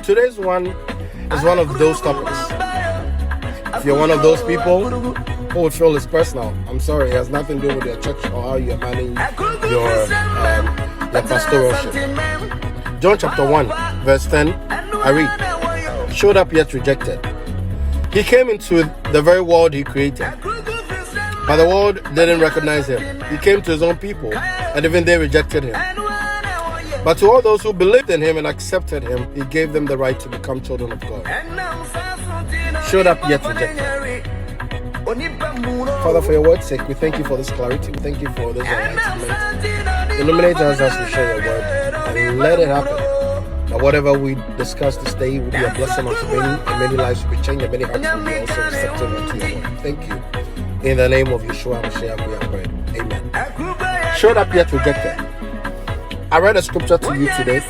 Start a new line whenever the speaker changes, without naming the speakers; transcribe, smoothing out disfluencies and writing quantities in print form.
today's one is one of those topics. If you're one of those people who would feel it's personal, I'm sorry, it has nothing to do with your church or how you're managing your pastoralship. John chapter 1, verse 10, I read, showed up yet rejected. He came into the very world he created, but the world didn't recognize him. He came to his own people, and even they rejected him. But to all those who believed in him and accepted him, he gave them the right to become children of God. Showed up yet rejected. Father, for your word's sake, we thank you for this clarity. We thank you for this enlightenment. Illuminate us as we share your word, and let it happen that whatever we discuss this day will be a blessing unto many, and many lives will be changed, and many hearts will be also receptive unto your word. Thank you. In the name of Yeshua Mashiach, we have prayed. Amen. Showed up yet rejected. I read a scripture to you today.